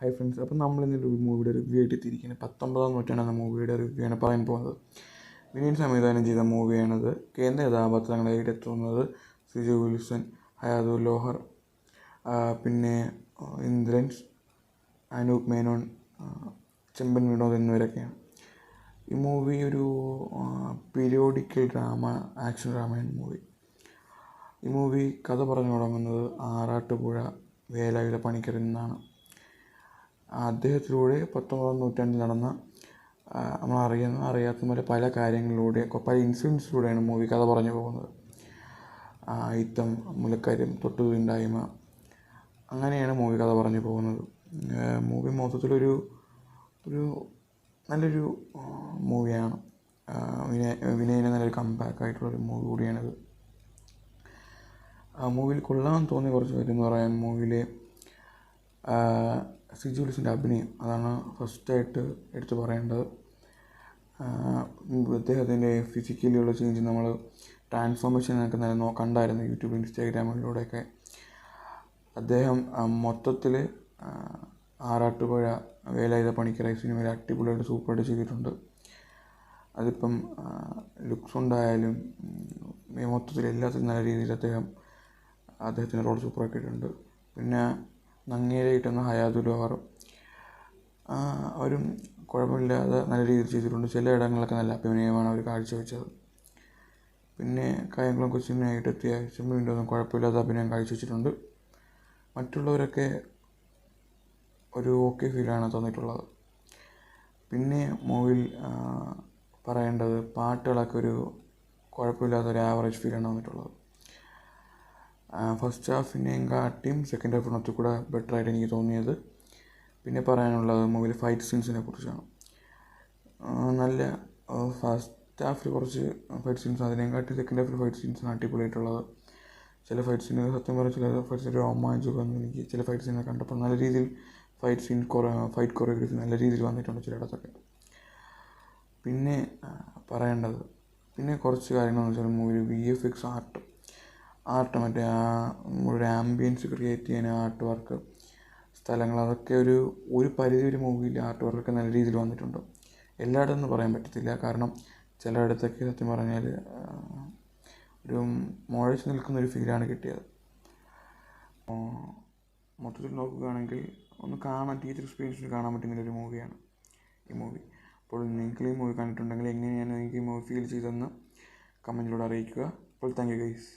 Hi friends, അപ്പം നമ്മളിന്നൊരു മൂവിയുടെ review ആയിട്ട് എത്തിയിരിക്കുന്നത് 19-ാം നൂറ്റാണ്ടെന്ന മൂവിയുടെ റിവ്യൂ ആണ് പറയാൻ പോകുന്നത്. വിനീത് സംവിധാനം ചെയ്ത മൂവിയാണിത്. കേന്ദ്ര കഥാപാത്രങ്ങളായിട്ട് എത്തുന്നത് സിജു വിൽസൺ, ഹയാതുൽ ലോഹർ, പിന്നെ ഇന്ദ്രൻസ്, അനൂപ് മേനോൻ, ചെമ്പൻ വിനോദ് എന്നിവരൊക്കെയാണ്. ഈ മൂവി ഒരു പീരിയോഡിക്കൽ ആക്ഷൻ ഡ്രാമയാണ് മൂവി. ഈ മൂവി കഥ പറഞ്ഞു തുടങ്ങുന്നത് ആറാട്ടുപുഴ വേലായുധ പണിക്കരിൽ നിന്നാണ്. അദ്ദേഹത്തിലൂടെ 19-ാം നൂറ്റാണ്ടിൽ നടന്ന അറിയാത്ത പോലെ പല കാര്യങ്ങളിലൂടെ, പല ഇൻസിഡൻസിലൂടെയാണ് മൂവി കഥ പറഞ്ഞു പോകുന്നത്. അയിത്തം, മുലക്കാര്യം, തൊട്ടുതീണ്ടായ്മ, അങ്ങനെയാണ് മൂവി കഥ പറഞ്ഞു പോകുന്നത്. മൂവി മൊത്തത്തിലൊരു നല്ലൊരു മൂവിയാണ്. വിനയന് നല്ലൊരു കംബാക്ക് ആയിട്ടുള്ളൊരു മൂവി കൂടിയാണിത്. മൂവിയിൽ കൊള്ളാൻ തോന്നിയ കുറച്ച് കാര്യം എന്ന് പറയാൻ, മൂവിയിലെ സിജു വിൽസൻ്റെ അഭിനയം, അതാണ് ഫസ്റ്റായിട്ട് എടുത്തു പറയേണ്ടത്. അദ്ദേഹത്തിൻ്റെ ഫിസിക്കലിയുള്ള ചേഞ്ച്, നമ്മൾ ട്രാൻസ്ഫോർമേഷൻ ഒക്കെ നല്ല കണ്ടായിരുന്നു യൂട്യൂബ് ഇൻസ്റ്റാഗ്രാമിലൂടെയൊക്കെ. അദ്ദേഹം മൊത്തത്തിൽ ആറാട്ടുപുഴ വേലായുധ പണിക്കർ സിനിമയിൽ അടിപൊളിയായിട്ട് സൂപ്പറായിട്ട് ചെയ്തിട്ടുണ്ട്. അതിപ്പം ലുക്സ് ഉണ്ടായാലും മൊത്തത്തിൽ എല്ലാത്തിനും നല്ല രീതിയിൽ അദ്ദേഹത്തിൻ്റെ റോൾ സൂപ്പറാക്കിയിട്ടുണ്ട്. പിന്നെ നങ്ങേരെ കിട്ടുന്ന ഹയാതുൽ ലോഹർ, അവരും കുഴപ്പമില്ലാതെ നല്ല രീതിയിൽ ചെയ്തിട്ടുണ്ട്. ചില ഇടങ്ങളിലൊക്കെ നല്ല അഭിനയമാണ് അവർ കാഴ്ചവെച്ചത്. പിന്നെ കായംകുളം കൊച്ചിനായിട്ട് എത്തിയ ചെമ്പൻ വിനോദും കുഴപ്പമില്ലാത്ത അഭിനയം കാഴ്ചവെച്ചിട്ടുണ്ട്. മറ്റുള്ളവരൊക്കെ ഒരു ഓക്കെ ഫീലാണ് തോന്നിയിട്ടുള്ളത്. പിന്നെ മൂവിയിൽ പറയേണ്ടത്, പാട്ടുകളൊക്കെ ഒരു കുഴപ്പമില്ലാത്തൊരു ആവറേജ് ഫീലാണ് തോന്നിയിട്ടുള്ളത്. ഫസ്റ്റ് ഹാഫിനെയും കാട്ടിയും സെക്കൻഡ് ഹാഫിന് ഒത്തുകൂടെ ബെറ്ററായിട്ട് എനിക്ക് തോന്നിയത്. പിന്നെ പറയാനുള്ളത് മൂവിയിൽ ഫൈറ്റ് സീൻസിനെ കുറിച്ചാണ്. നല്ല ഫസ്റ്റ് ഹാഫിൽ കുറച്ച് ഫൈറ്റ് സീൻസ്, അതിനെക്കാട്ടി സെക്കൻഡ് ഹാഫിൽ ഫൈറ്റ് സീൻസാണ് അടിപൊളിയായിട്ടുള്ളത്. ചില ഫൈറ്റ് സീൻ സത്യം പറഞ്ഞാൽ ചില ഫൈറ്റ് സീൻ രോമാഞ്ചമൊന്നും, എനിക്ക് ചില ഫൈറ്റ് സീനെ കണ്ടപ്പോൾ നല്ല രീതിയിൽ ഫൈറ്റ് കൊറിയോഗ്രഫി നല്ല രീതിയിൽ വന്നിട്ടുണ്ട് ചിലയിടത്തൊക്കെ. പിന്നെ പറയേണ്ടത്, പിന്നെ കുറച്ച് കാര്യങ്ങളെന്ന് വെച്ചാൽ മൂവിയിൽ VFX ആർട്ട് മറ്റേ ഒരു ആംബിയൻസ് ക്രിയേറ്റ് ചെയ്യാൻ ആർട്ട് വർക്ക്, സ്ഥലങ്ങൾ, അതൊക്കെ ഒരു പരിധി ഒരു മൂവിയിൽ ആർട്ട് വർക്കൊക്കെ നല്ല രീതിയിൽ വന്നിട്ടുണ്ട്. എല്ലായിടത്തും പറയാൻ പറ്റത്തില്ല, കാരണം ചിലയിടത്തൊക്കെ സത്യം പറഞ്ഞാൽ ഒരു മുഴച്ച് നിൽക്കുന്നൊരു ഫീലാണ് കിട്ടിയത്. മൊത്തത്തിൽ നോക്കുകയാണെങ്കിൽ ഒന്ന് കാണാൻ, തിയേറ്റർ എക്സ്പീരിയൻസിൽ കാണാൻ പറ്റുന്നൊരു മൂവിയാണ് ഈ മൂവി. അപ്പോൾ നിങ്ങൾ ഈ മൂവി കണ്ടിട്ടുണ്ടെങ്കിൽ എങ്ങനെയാണ് നിങ്ങൾക്ക് ഈ മൂവി ഫീൽ ചെയ്തതെന്ന് കമൻറ്റിലൂടെ അറിയിക്കുക. അപ്പോൾ താങ്ക് യു ഗൈസ്.